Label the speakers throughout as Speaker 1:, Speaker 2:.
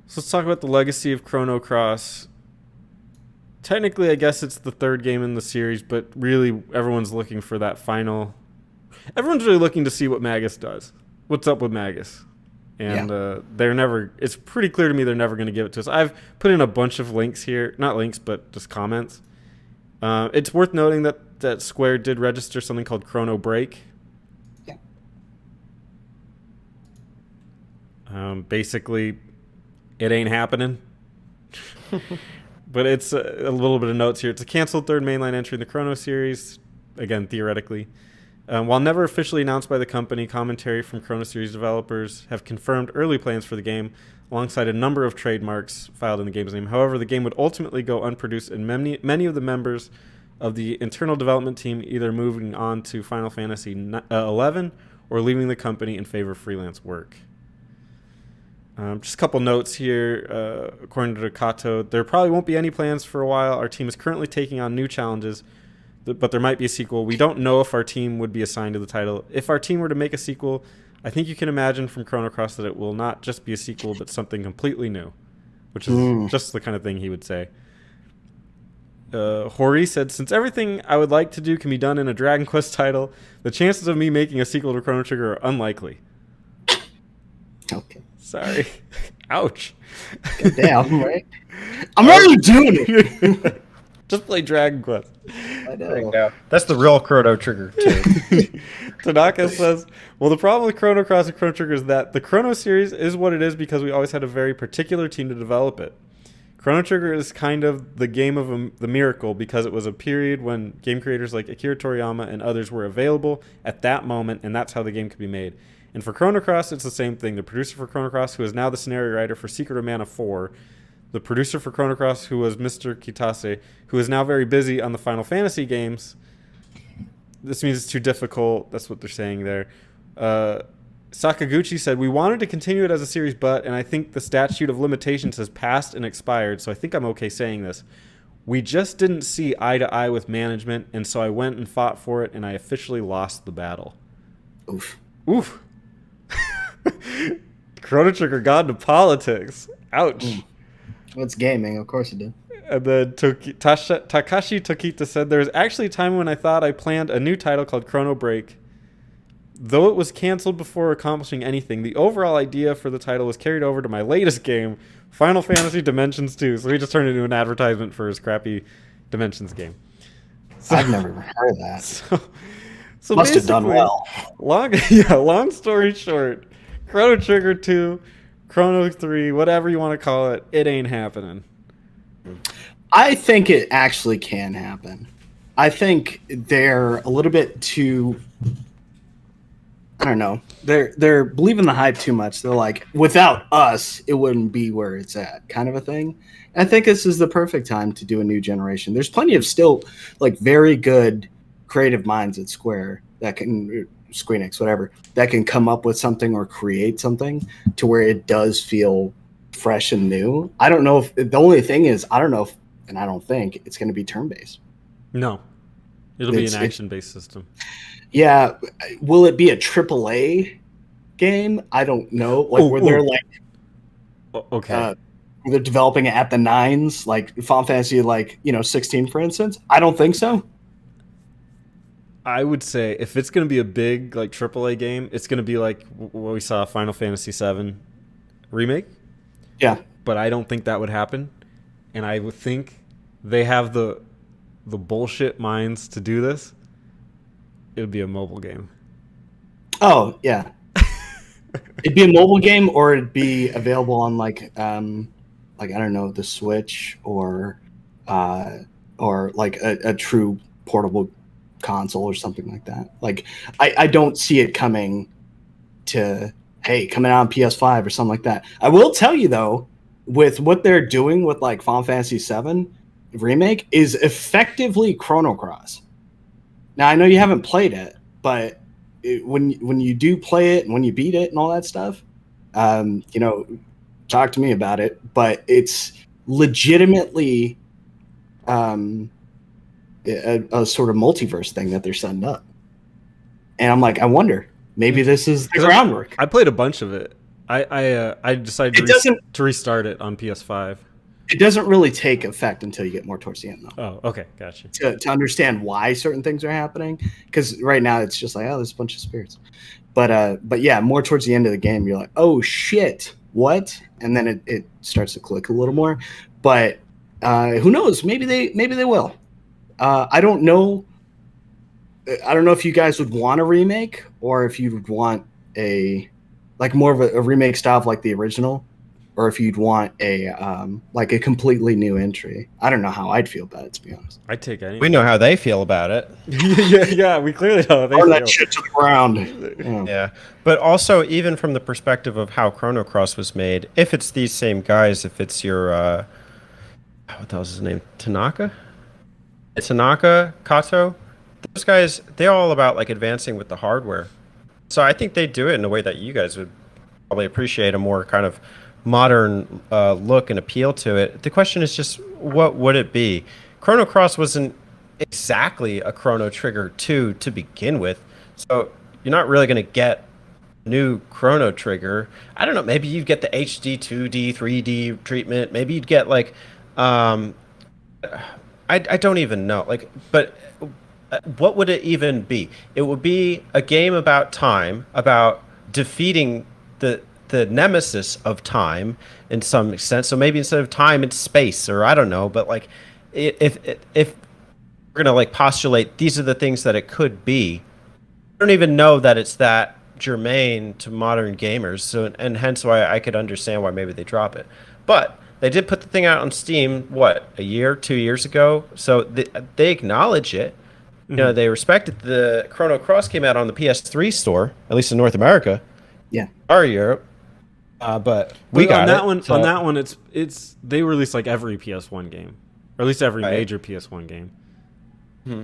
Speaker 1: So let's talk about the legacy of Chrono Cross. Technically, I guess it's the third game in the series, but really everyone's looking for that final. Everyone's really looking to see what Magus does. What's up with Magus?
Speaker 2: Yeah.
Speaker 1: And they're never. It's pretty clear to me they're never going to give it to us. I've put in a bunch of links here, not links, but just comments. It's worth noting that Square did register something called Chrono Break.
Speaker 2: Yeah.
Speaker 1: Basically, it ain't happening. But it's a little bit of notes here. It's a canceled third mainline entry in the Chrono series. Again, theoretically. While never officially announced by the company, commentary from Chrono Series developers have confirmed early plans for the game, alongside a number of trademarks filed in the game's name. However, the game would ultimately go unproduced, and many of the members of the internal development team either moving on to Final Fantasy 11 or leaving the company in favor of freelance work. Just a couple notes here. According to Kato, there probably won't be any plans for a while. Our team is currently taking on new challenges, but there might be a sequel. We don't know if our team would be assigned to the title. If our team were to make a sequel, I think you can imagine from Chrono Cross that it will not just be a sequel, but something completely new, which is just the kind of thing he would say. Hori said, since everything I would like to do can be done in a Dragon Quest title, the chances of me making a sequel to Chrono Trigger are unlikely.
Speaker 2: Okay.
Speaker 1: Sorry. Ouch.
Speaker 2: Damn, right? I'm already doing it.
Speaker 1: Just play Dragon Quest.
Speaker 2: I
Speaker 3: There you
Speaker 2: know.
Speaker 3: go. That's the real Chrono Trigger, too.
Speaker 1: Tanaka says, well, the problem with Chrono Cross and Chrono Trigger is that the Chrono series is what it is because we always had a very particular team to develop it. Chrono Trigger is kind of the game of the miracle because it was a period when game creators like Akira Toriyama and others were available at that moment, and that's how the game could be made. And for Chrono Cross, it's the same thing. The producer for Chrono Cross, who is now the scenario writer for Secret of Mana 4, the producer for Chrono Cross, who was Mr. Kitase, who is now very busy on the Final Fantasy games. This means it's too difficult. That's what they're saying there. Sakaguchi said, we wanted to continue it as a series, and I think the statute of limitations has passed and expired, so I think I'm okay saying this. We just didn't see eye to eye with management, and so I went and fought for it, and I officially lost the battle.
Speaker 2: Oof.
Speaker 1: Oof. Chrono Trigger got into politics. Ouch.
Speaker 2: Well, it's gaming, of course it did.
Speaker 1: And then Takashi Tokita said, there was actually a time when I thought I planned a new title called Chrono Break. Though it was canceled before accomplishing anything, the overall idea for the title was carried over to my latest game, Final Fantasy Dimensions 2. So he just turned it into an advertisement for his crappy Dimensions game. So,
Speaker 2: I've never heard of that.
Speaker 1: So
Speaker 2: Must have done well.
Speaker 1: Long story short, Chrono Trigger 2, Chrono 3, whatever you want to call it, it ain't happening.
Speaker 2: I think it actually can happen. I think they're a little bit too, I don't know. They're believing the hype too much. They're like, without us, it wouldn't be where it's at, kind of a thing. I think this is the perfect time to do a new generation. There's plenty of still like very good creative minds at Square that can Squeenix, whatever, that can come up with something or create something to where it does feel fresh and new. I don't know if the only thing is I don't know if, and I don't think it's going to be turn-based.
Speaker 1: No. It'll be an action-based system.
Speaker 2: Yeah. Will it be a AAA game? I don't know. Like where they're like,
Speaker 1: okay.
Speaker 2: They're developing it at the nines, like Final Fantasy, 16, for instance. I don't think so.
Speaker 1: I would say if it's going to be a big like AAA game, it's going to be like what we saw Final Fantasy VII remake.
Speaker 2: Yeah.
Speaker 1: But I don't think that would happen. And I would think they have the bullshit minds to do this. It would be a mobile game.
Speaker 2: Oh, yeah. It'd be a mobile game or it'd be available on I don't know, the Switch or like a true portable console or something like that. Like I don't see it coming out on PS5 or something like that. I will tell you though, with what they're doing with like Final Fantasy VII remake is effectively Chrono Cross. Now I know you haven't played it, but when you do play it and when you beat it and all that stuff, talk to me about it. But it's legitimately a sort of multiverse thing that they're setting up. And I'm like, I wonder, maybe this is the groundwork.
Speaker 1: I played a bunch of it. I decided to restart it on PS5.
Speaker 2: It doesn't really take effect until you get more towards the end, though.
Speaker 1: Oh, okay, gotcha.
Speaker 2: To understand why certain things are happening, because right now it's just like, oh, there's a bunch of spirits. But yeah, more towards the end of the game, you're like, oh shit, what? And then it starts to click a little more. But who knows? Maybe they will. I don't know. I don't know if you guys would want a remake or if you would want more of a remake style of like the original, or if you'd want a completely new entry. I don't know how I'd feel about it, to be honest.
Speaker 1: I'd take any.
Speaker 3: We know how they feel about it.
Speaker 1: yeah, we clearly know how they
Speaker 2: Burn
Speaker 1: feel.
Speaker 2: that shit to the ground.
Speaker 3: Yeah, but also even from the perspective of how Chrono Cross was made, if it's these same guys, if it's your what the hell's his name, Tanaka, Kato, those guys, they're all about like advancing with the hardware. So I think they do it in a way that you guys would probably appreciate, a more kind of modern look and appeal to it. The question is just, what would it be? Chrono Cross wasn't exactly a Chrono Trigger 2 to begin with, so you're not really going to get new Chrono Trigger. I don't know, maybe you'd get the HD 2D 3D treatment, maybe you'd get like I don't even know, like, but what would it even be? It would be a game about time, about defeating the nemesis of time in some sense. So maybe instead of time, it's space, or I don't know. But like, if we're gonna like postulate these are the things that it could be, I don't even know that it's that germane to modern gamers. So, and hence why I could understand why maybe they drop it. But they did put the thing out on Steam, what, a year, 2 years ago? So they acknowledge it. You know, they respected the Chrono Cross came out on the PS3 store, at least in North America.
Speaker 2: Yeah.
Speaker 3: Or Europe. But we got
Speaker 1: on that
Speaker 3: it,
Speaker 1: one.
Speaker 3: so.
Speaker 1: On that one, it's they release like every PS1 game, or at least every major PS1 game.
Speaker 3: Mm-hmm.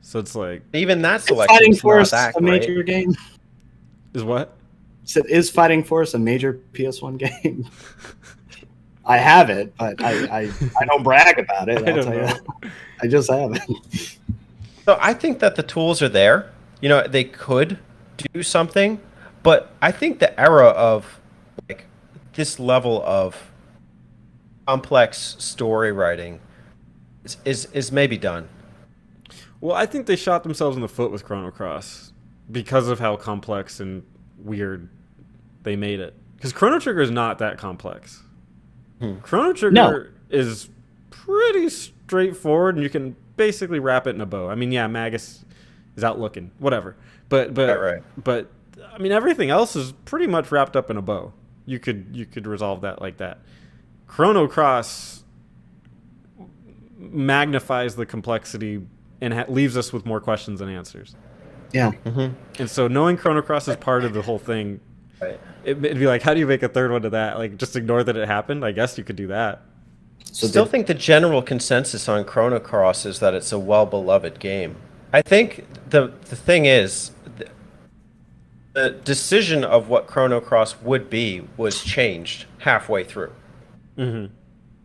Speaker 1: So it's like
Speaker 3: even that
Speaker 2: Is
Speaker 3: selection
Speaker 2: Fighting
Speaker 3: is not
Speaker 2: Force
Speaker 3: that
Speaker 2: a
Speaker 3: great.
Speaker 2: major game?
Speaker 1: Is what?
Speaker 2: So is Fighting Force a major PS1 game? I have it, but I don't brag about it. I'll tell you. I just have it.
Speaker 3: So I think that the tools are there. You know, they could do something, but I think the era of like this level of complex story writing is maybe done.
Speaker 1: Well, I think they shot themselves in the foot with Chrono Cross because of how complex and weird they made it. Because Chrono Trigger is not that complex. Chrono Trigger is pretty straightforward, and you can basically wrap it in a bow. I mean, yeah, Magus is out looking, whatever. But I mean, everything else is pretty much wrapped up in a bow. You could resolve that like that. Chrono Cross magnifies the complexity and leaves us with more questions than answers.
Speaker 2: Yeah.
Speaker 3: Mm-hmm.
Speaker 1: And so knowing Chrono Cross is part of the whole thing, it'd be like, how do you make a third one to that? Like, just ignore that it happened? I guess you could do that.
Speaker 3: So still think the general consensus on Chrono Cross is that it's a well-beloved game. I think the thing is, the decision of what Chrono Cross would be was changed halfway through.
Speaker 1: Mm-hmm.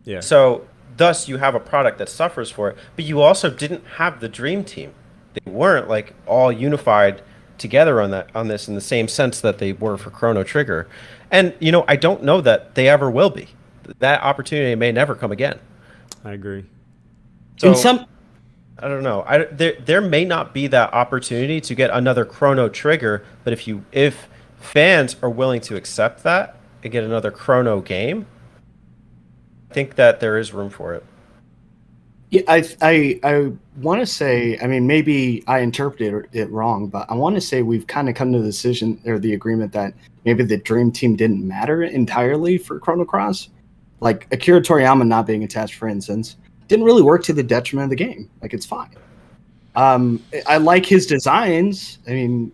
Speaker 1: Yeah.
Speaker 3: So thus you have a product that suffers for it, but you also didn't have the dream team. They weren't like all unified together on this in the same sense that they were for Chrono Trigger. And you know, I don't know that they ever will be. That opportunity may never come again.
Speaker 1: I agree.
Speaker 3: So I don't know. There may not be that opportunity to get another Chrono Trigger, but if fans are willing to accept that and get another Chrono game, I think that there is room for it.
Speaker 2: Yeah, I want to say, I mean, maybe I interpreted it wrong, but I want to say we've kind of come to the decision or the agreement that maybe the Dream Team didn't matter entirely for Chrono Cross. Like Akira Toriyama not being attached, for instance, didn't really work to the detriment of the game. Like, it's fine. I like his designs. I mean,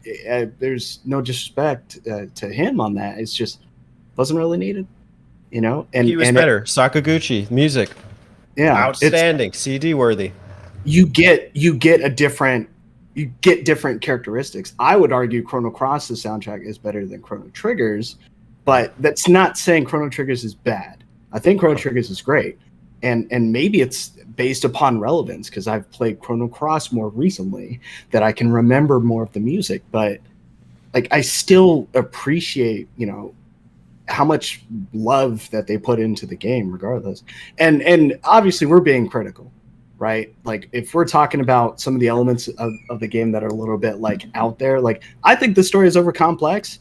Speaker 2: there's no disrespect to him on that. It's just wasn't really needed, you know. And
Speaker 3: he was better. Sakaguchi music.
Speaker 2: Yeah,
Speaker 3: outstanding, CD worthy.
Speaker 2: You get different characteristics. I would argue Chrono Cross's soundtrack is better than Chrono Trigger's, but that's not saying Chrono Trigger's is bad. I think Chrono Trigger's is great, and maybe it's based upon relevance because I've played Chrono Cross more recently that I can remember more of the music. But like, I still appreciate, you know, how much love that they put into the game, regardless. And obviously, we're being critical, right? Like, if we're talking about some of the elements of the game that are a little bit like out there, like I think the story is over complex,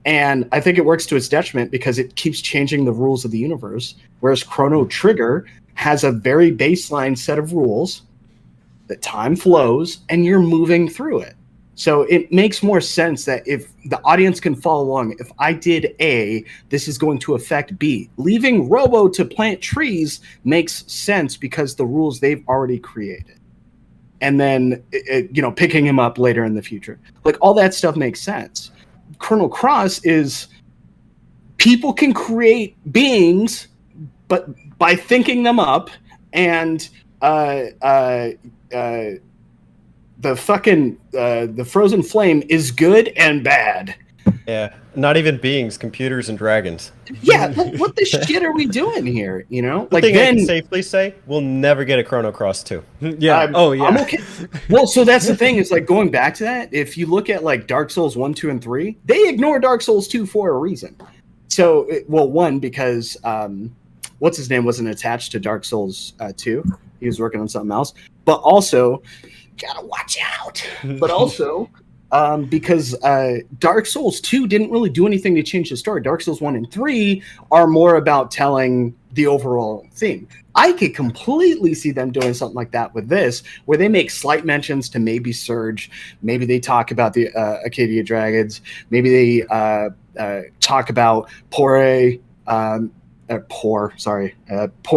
Speaker 2: and I think it works to its detriment because it keeps changing the rules of the universe. Whereas Chrono Trigger has a very baseline set of rules that time flows and you're moving through it. So it makes more sense that if the audience can follow along, if I did A, this is going to affect B. Leaving Robo to plant trees makes sense because the rules they've already created. And then, picking him up later in the future. Like, all that stuff makes sense. Chrono Cross is people can create beings, but by thinking them up, and the frozen flame is good and bad.
Speaker 3: Yeah, not even beings, computers and dragons.
Speaker 2: Yeah, what the shit are we doing here?
Speaker 3: Like, thing I can safely say, we'll never get a Chrono Cross 2.
Speaker 1: Yeah.
Speaker 2: I'm okay. Well, so that's the thing is, like, going back to that, if you look at like Dark Souls 1, 2, and 3, they ignore Dark Souls 2 for a reason. So, one, because what's his name wasn't attached to Dark Souls 2. He was working on something else. But also, gotta watch out. But also, because Dark Souls 2 didn't really do anything to change the story. Dark Souls 1 and 3 are more about telling the overall theme. I could completely see them doing something like that with this, where they make slight mentions to maybe Surge, maybe they talk about the Acadia Dragons, maybe they talk about Poor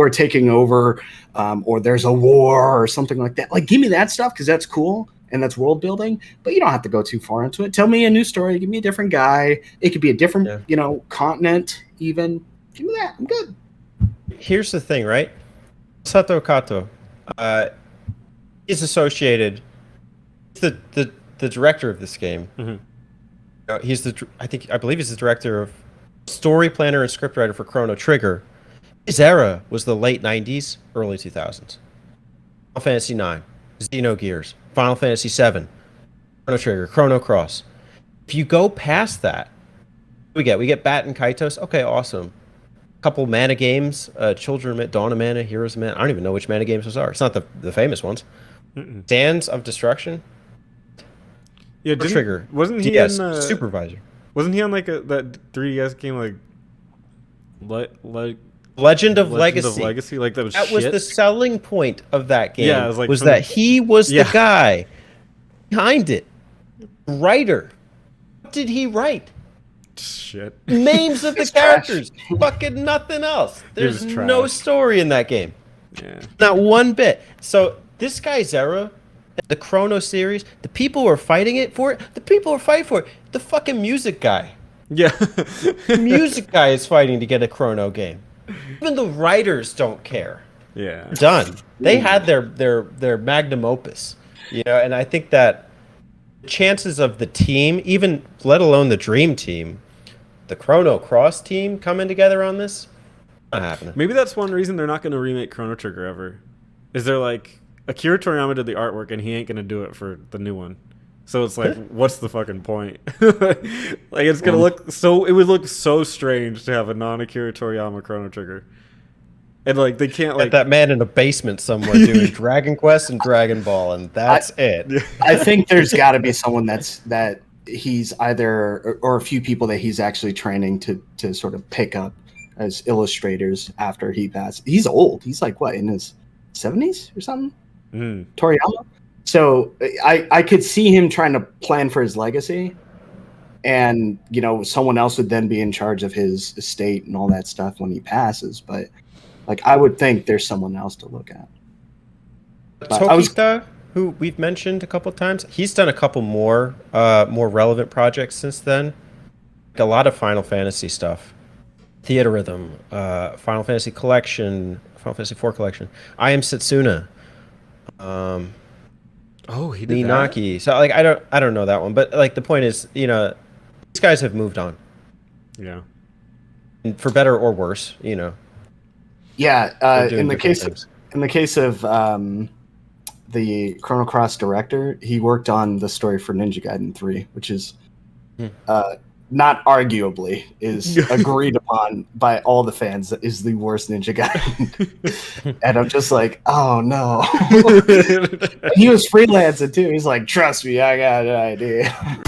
Speaker 2: taking over, or there's a war or something like that. Like, give me that stuff because that's cool and that's world building, but you don't have to go too far into it. Tell me a new story. Give me a different guy. It could be a different, continent even. Give me that. I'm good.
Speaker 3: Here's the thing, right? Sato Kato is associated with the director of this game. Mm-hmm. He's I believe he's the director of story planner and scriptwriter for Chrono Trigger. His era was the late 90s, early 2000s. Final Fantasy 9, Xenogears, Final Fantasy 7, Chrono Trigger, Chrono Cross. If you go past that, we get Bat and Kaitos. Okay, awesome. Couple mana games, Children of Dawn of Mana, Heroes of Mana. I don't even know which mana games those are. It's not the famous ones. Sands of Destruction.
Speaker 1: Yeah,
Speaker 3: Trigger.
Speaker 1: Wasn't he
Speaker 3: DS,
Speaker 1: in
Speaker 3: Supervisor?
Speaker 1: Wasn't he on like that 3DS game like
Speaker 3: Legend of Legacy?
Speaker 1: Like that was
Speaker 3: the selling point of that game.
Speaker 1: Yeah, it was like
Speaker 3: that he was the guy behind it. Writer. What did he write?
Speaker 1: Shit.
Speaker 3: Names of the characters. Fucking nothing else. There's no story in that game.
Speaker 1: Yeah.
Speaker 3: Not one bit. So this guy's era, the Chrono series, the people who are fighting for it, the fucking music guy.
Speaker 1: Yeah.
Speaker 3: The music guy is fighting to get a Chrono game. Even the writers don't care.
Speaker 1: Yeah.
Speaker 3: Done. They had their magnum opus. And I think that the chances of the team, even let alone the dream team, the Chrono Cross team coming together on this, not happening.
Speaker 1: Maybe that's one reason they're not going to remake Chrono Trigger ever. Is they're like, Akira Toriyama did the artwork and he ain't going to do it for the new one. So it's like, what's the fucking point? Like, it's going to it would look so strange to have a non-Akira Toriyama Chrono Trigger. And like, they can't like
Speaker 3: that man in a basement somewhere doing Dragon Quest and Dragon Ball, and that's it.
Speaker 2: I think there's got to be someone that he's either, or a few people that he's actually training to sort of pick up as illustrators after he passed. He's old. He's like, what, in his 70s or something? Toriyama. So I could see him trying to plan for his legacy, and someone else would then be in charge of his estate and all that stuff when he passes. But like, I would think there's someone else to look at.
Speaker 3: Tokita, who we've mentioned a couple of times, he's done a couple more relevant projects since then. Like a lot of Final Fantasy stuff, Theater Rhythm, Final Fantasy Collection, Final Fantasy IV Collection. I Am Setsuna.
Speaker 1: He did
Speaker 3: Ninaki. So like, I don't know that one, but like the point is, these guys have moved on.
Speaker 2: Yeah.
Speaker 3: And for better or worse,
Speaker 2: Yeah, in the case of the Chrono Cross director, he worked on the story for Ninja Gaiden 3, which is not arguably, is agreed upon by all the fans that is the worst Ninja Gaiden. And I'm just like, oh no. He was freelancing too. He's like, trust me, I got an idea.